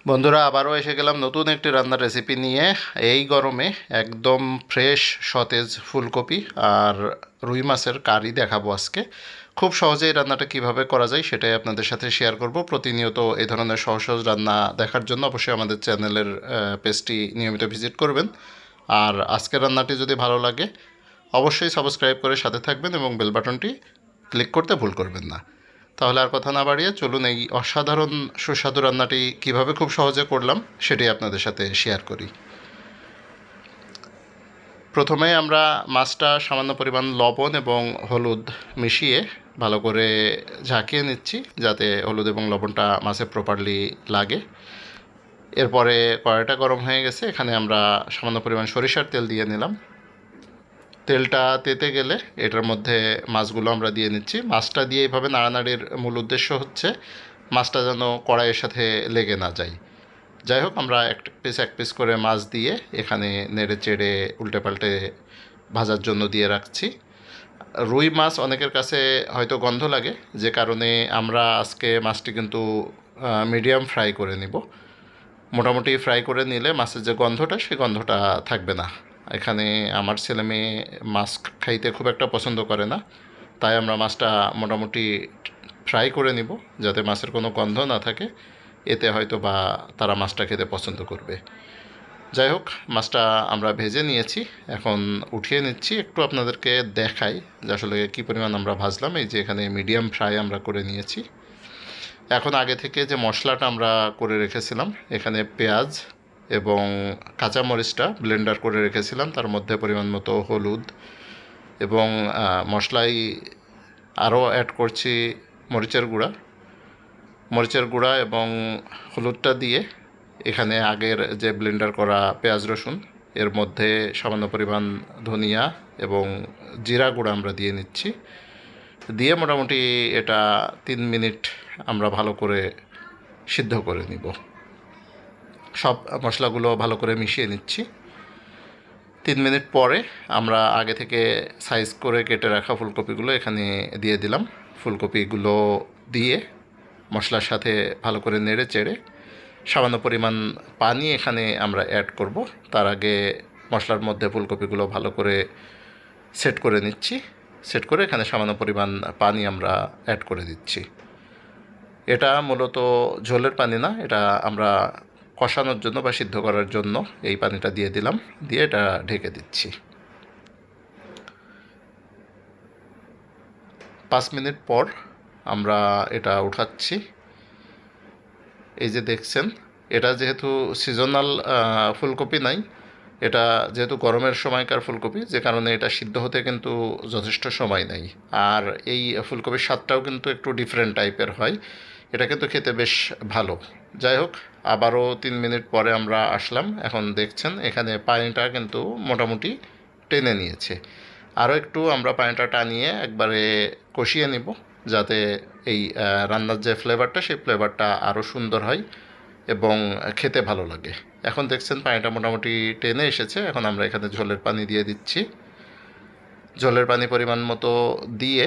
বন্ধুরা, আবারও এসে গেলাম নতুন একটি রান্নার রেসিপি নিয়ে। এই গরমে একদম ফ্রেশ সতেজ ফুলকপি আর রুই মাছের কারি দেখাবো আজকে। খুব সহজেই রান্নাটা কিভাবে করা যায় সেটাই আপনাদের সাথে শেয়ার করব। প্রতিনিয়ত এই ধরনের সহজ সহজ রান্না দেখার জন্য অবশ্যই আমাদের চ্যানেলের পেজটি নিয়মিত ভিজিট করবেন। আর আজকের রান্নাটি যদি ভালো লাগে অবশ্যই সাবস্ক্রাইব করে সাথে থাকবেন এবং বেল বাটনটি ক্লিক করতে ভুল করবেন না। তাহলে আর কথা না বাড়িয়ে চলুন এই অসাধারণ সুস্বাদু রান্নাটি কীভাবে খুব সহজে করলাম সেটি আপনাদের সাথে শেয়ার করি। প্রথমে আমরা মাছটা সামান্য পরিমাণ লবণ এবং হলুদ মিশিয়ে ভালো করে ঝাঁকিয়ে নিচ্ছি, যাতে হলুদ এবং লবণটা মাছে প্রপারলি লাগে। এরপরে কড়াইটা গরম হয়ে গেছে, এখানে আমরা সামান্য পরিমাণ সরিষার তেল দিয়ে নিলাম। তেলটা তেতে গেলে এটার মধ্যে মাছগুলো আমরা দিয়ে নিচ্ছি। মাছটা দিয়ে এইভাবে নাড়ানাড়ির মূল উদ্দেশ্য হচ্ছে মাছটা যেন কড়াইয়ের সাথে লেগে না যায়। যাই হোক, আমরা এক পিস করে মাছ দিয়ে এখানে নেড়ে চেড়ে উল্টে পাল্টে ভাজার জন্য দিয়ে রাখছি। রুই মাছ অনেকের কাছে হয়তো গন্ধ লাগে, যে কারণে আমরা আজকে মাছটি কিন্তু মিডিয়াম ফ্রাই করে নিব। মোটামুটি ফ্রাই করে নিলে মাছের যে গন্ধটা সেই গন্ধটা থাকবে না। এখানে আমার ছেলে মেয়ে মাছ খাইতে খুব একটা পছন্দ করে না, তাই আমরা মাছটা মোটামুটি ফ্রাই করে নিব যাতে মাছের কোনো গন্ধ না থাকে। এতে হয়তো বা তারা মাছটা খেতে পছন্দ করবে। যাই হোক, মাছটা আমরা ভেজে নিয়েছি, এখন উঠিয়ে নিচ্ছি। একটু আপনাদেরকে দেখাই যে আসলে কী পরিমাণ আমরা ভাজলাম। এই যে এখানে মিডিয়াম ফ্রাই আমরা করে নিয়েছি। এখন আগে থেকে যে মশলাটা আমরা করে রেখেছিলাম, এখানে পেঁয়াজ এবং কাঁচামরিচটা ব্লেন্ডার করে রেখেছিলাম, তার মধ্যে পরিমাণ মতো হলুদ এবং মশলাই আরও অ্যাড করছি মরিচের গুঁড়া এবং হলুদটা দিয়ে এখানে আগের যে ব্লেন্ডার করা পেঁয়াজ রসুন, এর মধ্যে সামান্য পরিমাণ ধনিয়া এবং জিরা গুঁড়া আমরা দিয়ে নিচ্ছি। দিয়ে মোটামুটি এটা 3 মিনিট আমরা ভালো করে সিদ্ধ করে নিব। সব মশলাগুলো ভালো করে মিশিয়ে নিচ্ছি। 3 মিনিট পরে আমরা আগে থেকে সাইজ করে কেটে রাখা ফুলকপিগুলো এখানে দিয়ে দিলাম। ফুলকপিগুলো দিয়ে মশলার সাথে ভালো করে নেড়ে চেড়ে সামান্য পরিমাণ পানি এখানে আমরা অ্যাড করব। তার আগে মশলার মধ্যে ফুলকপিগুলো ভালো করে সেট করে নিচ্ছি। সেট করে এখানে সামান্য পরিমাণ পানি আমরা অ্যাড করে দিচ্ছি। এটা মূলত ঝোলের পানি না, এটা আমরা কষানোর জন্য বা সিদ্ধ করার জন্য এই পানিটা দিয়ে দিলাম। দিয়ে এটা ঢেকে দিচ্ছি। 5 মিনিট পর আমরা এটা উঠাচ্ছি। এই যে দেখছেন, এটা যেহেতু সিজনাল ফুলকপি নাই, এটা যেহেতু গরমের সময়কার ফুলকপি, যে কারণে এটা সিদ্ধ হতে কিন্তু যথেষ্ট সময় নেই। আর এই ফুলকপির স্বাদটাও কিন্তু একটু ডিফারেন্ট টাইপের হয়, এটা কিন্তু খেতে বেশ ভালো। যাই হোক, আবারও 3 মিনিট পরে আমরা আসলাম। এখন দেখছেন এখানে পানিটা কিন্তু মোটামুটি টেনে নিয়েছে। আরও একটু আমরা পানিটা টানিয়ে একবারে কষিয়ে নিব, যাতে এই রান্নার যে ফ্লেভারটা সেই ফ্লেভারটা আরও সুন্দর হয় এবং খেতে ভালো লাগে। এখন দেখছেন পানিটা মোটামুটি টেনে এসেছে। এখন আমরা এখানে ঝোলের পানি দিয়ে দিচ্ছি। ঝোলের পানি পরিমাণ মতো দিয়ে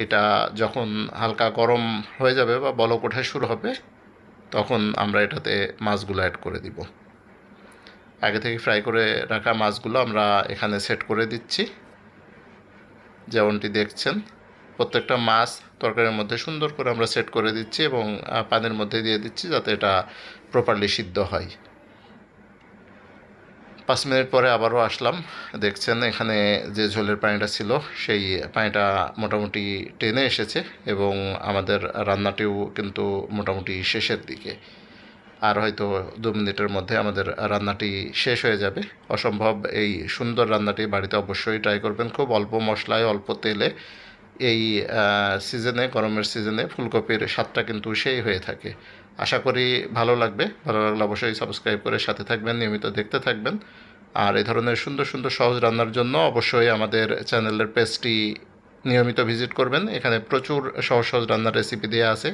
এটা যখন হালকা গরম হয়ে যাবে বা বলক ওঠা শুরু হবে, তখন আমরা এটাতে মাছগুলো অ্যাড করে দিব। আগে থেকে ফ্রাই করে রাখা মাছগুলো আমরা এখানে সেট করে দিচ্ছি। যেমনটি দেখছেন, প্রত্যেকটা মাছ তরকারির মধ্যে সুন্দর করে আমরা সেট করে দিচ্ছি এবং পানির মধ্যে দিয়ে দিচ্ছি যাতে এটা প্রপারলি সিদ্ধ হয়। 5 মিনিট পরে আবারও আসলাম। দেখছেন এখানে যে ঝোলের পানিটা ছিল সেই পানিটা মোটামুটি টেনে এসেছে এবং আমাদের রান্নাটিও কিন্তু মোটামুটি শেষের দিকে। আর হয়তো 2 মিনিটের মধ্যে আমাদের রান্নাটি শেষ হয়ে যাবে। অসম্ভব এই সুন্দর রান্নাটি বাড়িতে অবশ্যই ট্রাই করবেন। খুব অল্প মশলায় অল্প তেলে এই সিজনে, গরমের সিজনে ফুলকপির স্বাদটা কিন্তু সেই হয়ে থাকে। আশা করি ভালো লাগবে। ভালো লাগলে অবশ্যই সাবস্ক্রাইব করে সাথে থাকবেন, নিয়মিত দেখতে থাকবেন। আর এই ধরনের সুন্দর সুন্দর সহজ রান্নার জন্য অবশ্যই আমাদের চ্যানেলের পেজটি নিয়মিত ভিজিট করবেন। এখানে প্রচুর সহজ সহজ রান্নার রেসিপি দেওয়া আছে,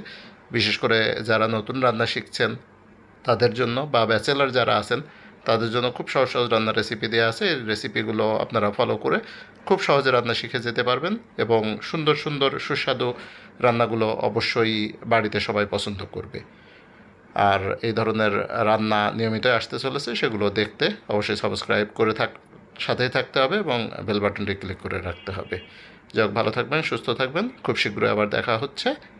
বিশেষ করে যারা নতুন রান্না শিখছেন তাদের জন্য বা ব্যাচেলার যারা আছেন তাদের জন্য খুব সহজ সহজ রান্নার রেসিপি দেওয়া আছে। এই রেসিপিগুলো আপনারা ফলো করে খুব সহজে রান্না শিখে যেতে পারবেন এবং সুন্দর সুন্দর সুস্বাদু রান্নাগুলো অবশ্যই বাড়িতে সবাই পছন্দ করবে। আর এই ধরনের রান্না নিয়মিতই আসতে চলেছে, সেগুলো দেখতে অবশ্যই সাবস্ক্রাইব করে সাথেই থাকতে হবে এবং বেল বাটনটি ক্লিক করে রাখতে হবে। যাক, ভালো থাকবেন, সুস্থ থাকবেন, খুব শীঘ্রই আবার দেখা হচ্ছে।